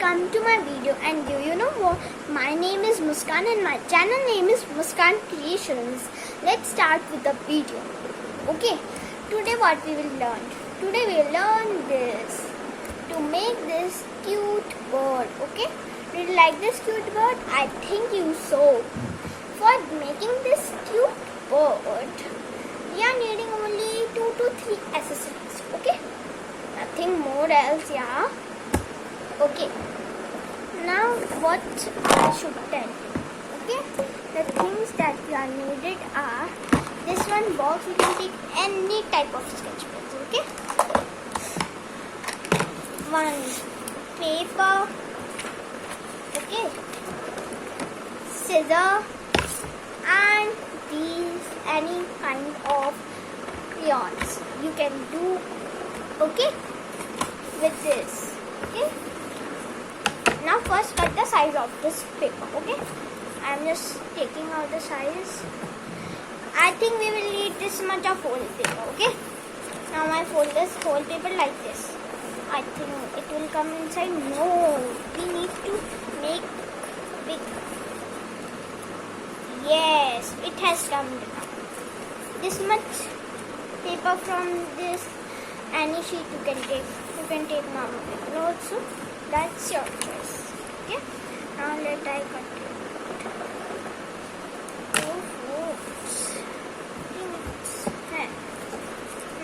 welcome to my video. And do you know what? My name is Muskan and my channel name is Muskan Creations. Let's start with the video. Okay, today what we will learn? Today we will learn this. To make this cute bird. Okay, do you like this cute bird? I think you so. For making this cute bird, we are needing only 2 to 3 accessories. Okay, nothing more else. Yeah. Okay, now what I should tell you. Okay, the things that you are needed are this one box. You can take any type of sketch pens. Okay, one paper. Okay, scissor, and these any kind of crayons you can do. Okay, with this. Okay. Now first cut the size of this paper. Okay, I am just taking out the size. I think we will need this much of whole paper. Okay, now I fold this whole paper like this. I think it will come inside. No, we need to make big. Yes, it has come down. This much paper from this any sheet you can take. You can take normal paper also. That's your choice. Okay. Now let I cut it. 2 folds. 3 minutes.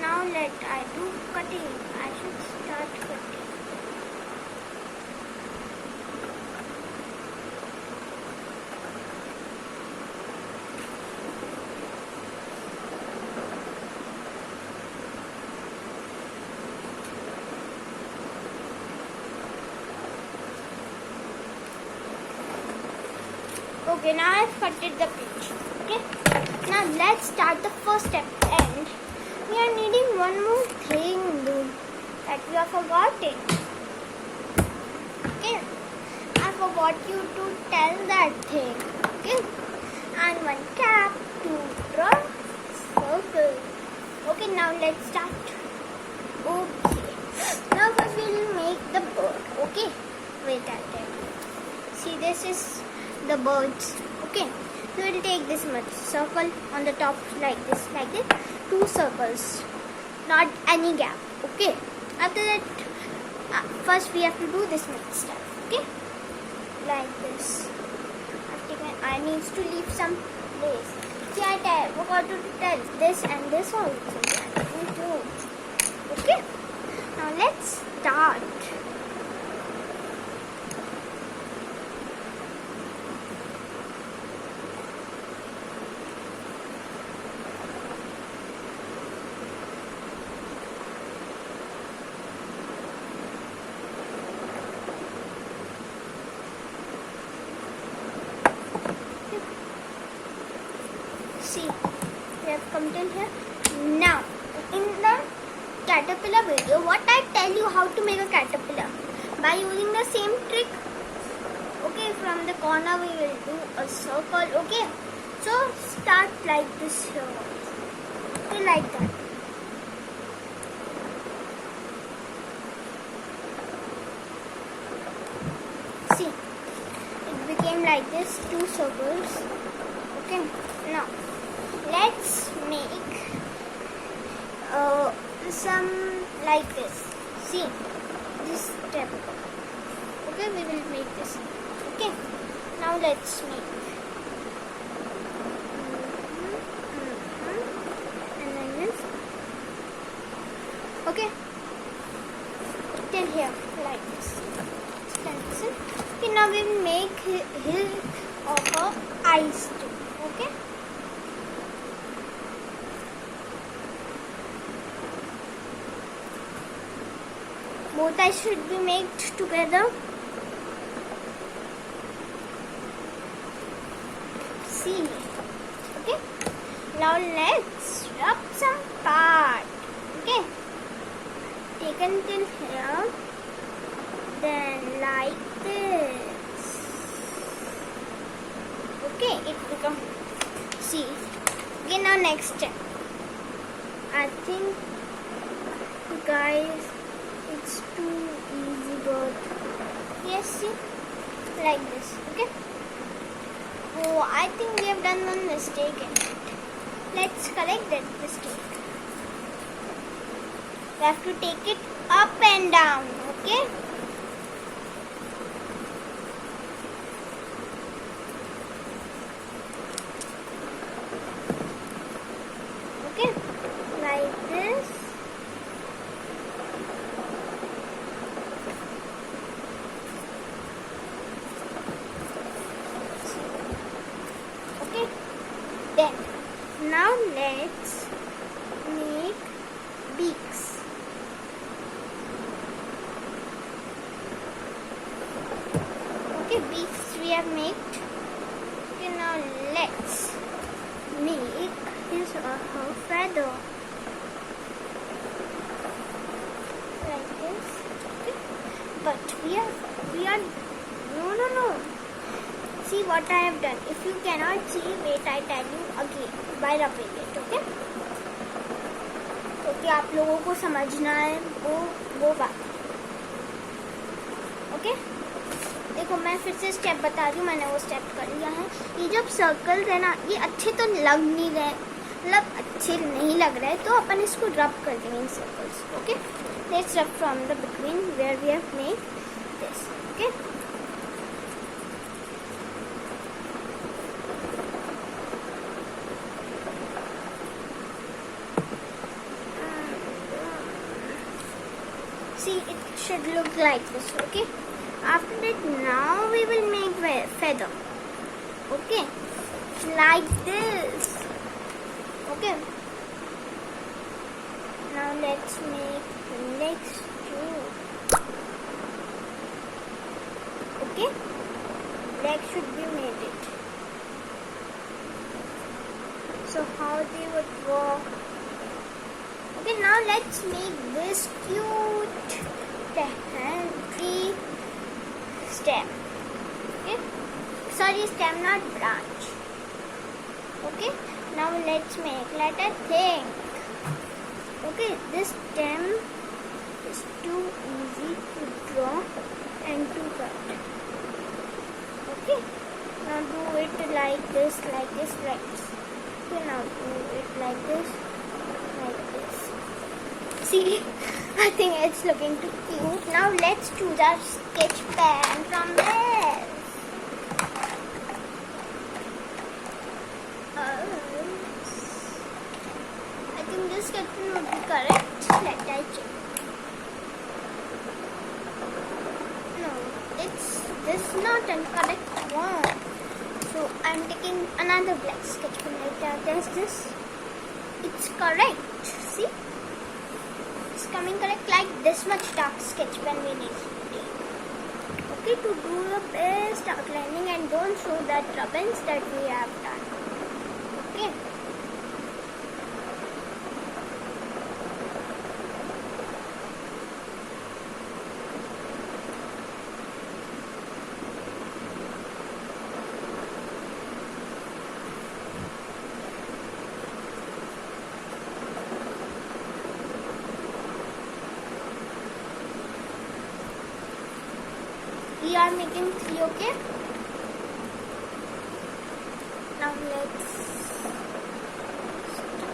Now let I do cutting. I should start cutting. Okay, now I've cutted the page. Okay, now let's start the first step. And we are needing one more thing that we are forgetting. Okay, I forgot you to tell that thing. Okay, and one cap to draw circle. Okay, now let's start. Okay, now first we will make the bird. Okay, wait a minute. See, this is the birds. Okay, so we'll take this much circle on the top like this, 2 circles, not any gap. Okay, after that first we have to do this much stuff. Okay, like this. I need to leave some place. See, I forgot to tell this and this also. Okay, now let's start. See, we have come till here. Now, in the caterpillar video, what I tell you how to make a caterpillar by using the same trick. Okay, from the corner we will do a circle. Okay, so start like this here. Okay, like that. See, it became like this, 2 circles. Okay, now let's make some like this. See, this step. Okay, we will make this. Okay, now let's make. And then this. Okay, till here like this. Okay, now we will make his or her eyes too. Okay. Both eyes should be made together. See. Okay. Now let's rub some part. Okay. Take until here. Then like this. Okay, it becomes. See. Okay, now next step. I think, guys, it's too easy, but Yes, see, like this. Okay. Oh, I think we have done one mistake in it. Let's correct that mistake. We have to take it up and down. Okay. Okay, like this. Okay, then now let's make beaks. Okay, beaks we have made. Okay, now let's make his or her feather like this. Okay, but we are no. See what I have done. If you cannot see, wait, I tell you again by rubbing it. Okay, क्योंकि आप लोगों को समझना है वो बात. Okay, देखो मैं फिर से स्टेप बता रही हूँ. मैंने वो स्टेप कर लिया है. ये जब सर्कल्स है ना, ये अच्छे तो लग नहीं रहे, मतलब अच्छे नहीं लग रहे, तो अपन इसको रब कर देंगे in circles. Okay, let's rub from the between where we have made this. Okay, see, it should look like this. Okay, after that now we will make feather. Okay, like this. Okay, now let's make the next two. Okay, leg should be made it. So how they would walk. Okay, now let's make this cute handy stem. Okay, sorry, stem, not branch. Okay, now let's let her think. Okay, this stem is too easy to draw and to cut. Okay, now do it like this. Okay, now do it like this. See, I think it's looking too cute. Now let's choose our sketch pen from there. I think this sketch pen would be correct. Let I check. No, this not an correct one. So I'm taking another black sketch pen like that. There's this. It's correct. See? It's coming correct. Like this much dark sketch pen we need to take. Okay, to do the best outlining and don't show that rubbings that we have done. Okay. We are making 3, okay? Now let's start.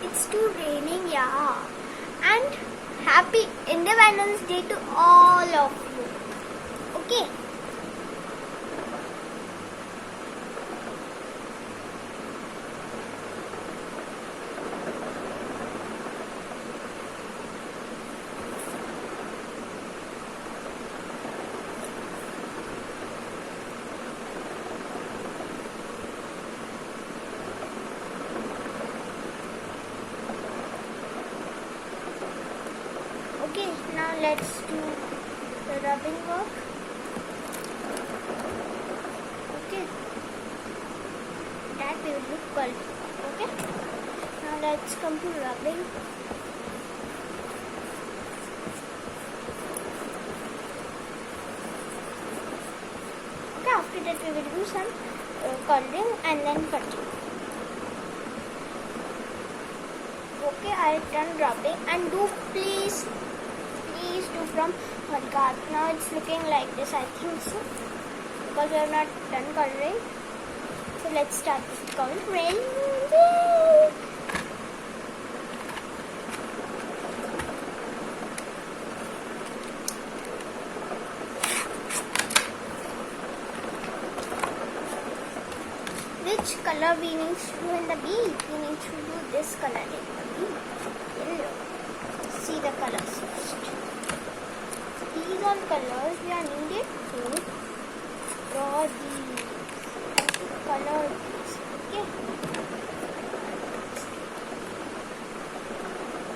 It's too raining, yeah. And happy Independence Day to all of you. Okay. let's do the rubbing work. Okay, that will look good. Okay, now let's come to rubbing. Okay, after that we will do some coloring and then cutting. Okay, I have done rubbing, and do please do from Holika. Now it's looking like this, I think so, because we have not done coloring. So let's start with coloring. Yay! Which color we need to do in the bee? We need to do this color in the bee. Yellow. See the colors first. These are colors we are needed to draw these and to color these. Okay.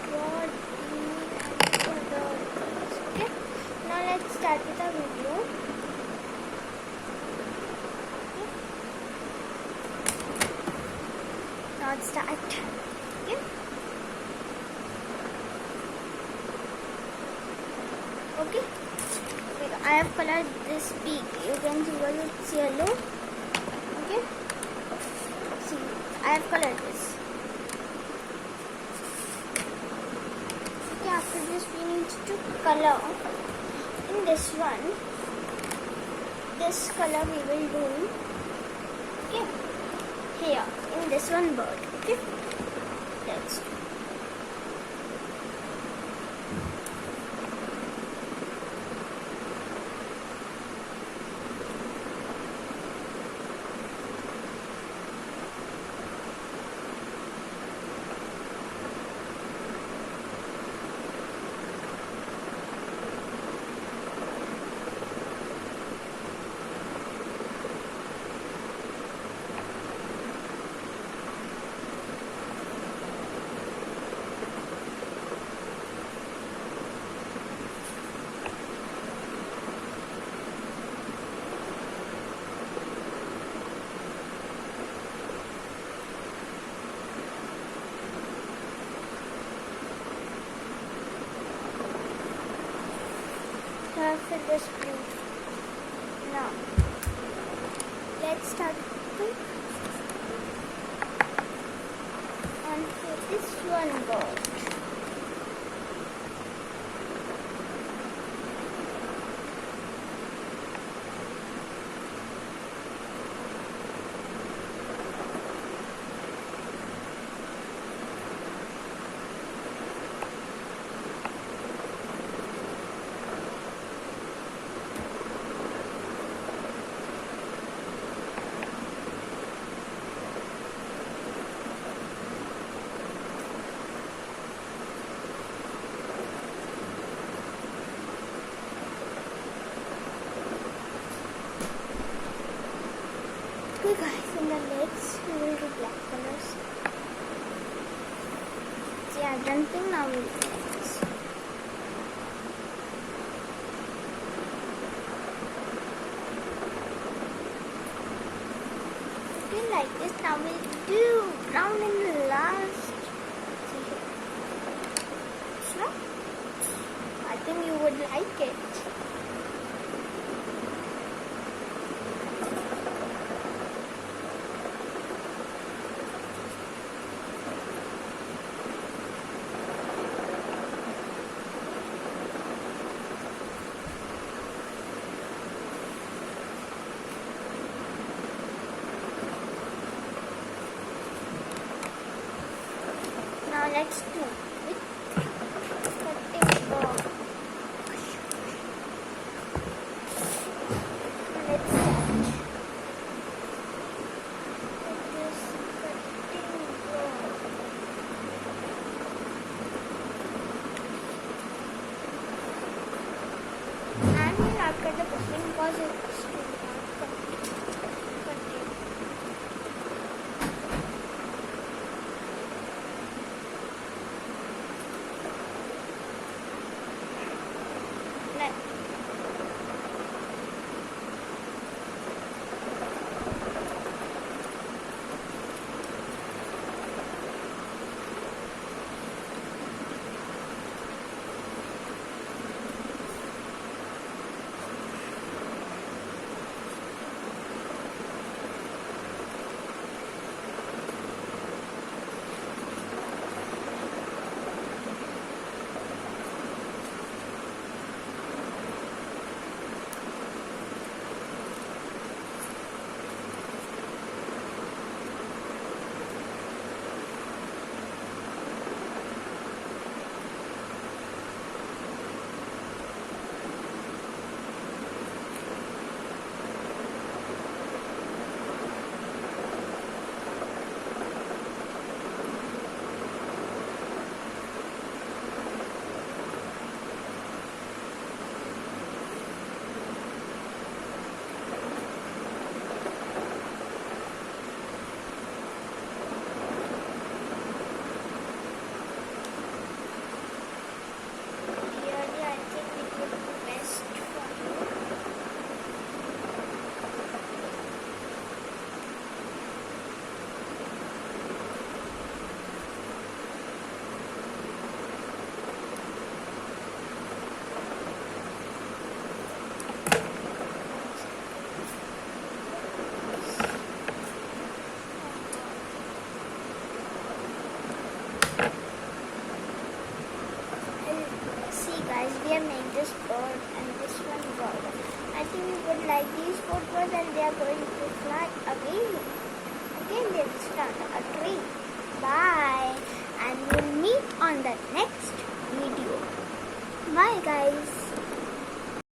Draw these and color these. Okay. Now let's start with the video. Now start. Okay. Okay. I have colored this beak. You can see what it's yellow. Okay. See, I have colored this. Okay. After this, we need to color in this one. This color we will do. Okay. Here in this one bird. Okay, let's do. For this blue. Now let's start on this one bird. Okay guys, in the legs we will do black colors. See, I've done thing, now we'll do legs. Okay, like this, now we'll do brown in the last. See here. So, I think you would like it. Now let's do with cutting board. Let's start with this cutting board. And we'll not cut the brushing because it's too hard cutting. guys, we have named this bird and this one bird. I think we would like these both birds and they are going to fly away. Again they will start a tree. Bye, and we'll meet on the next video. Bye guys.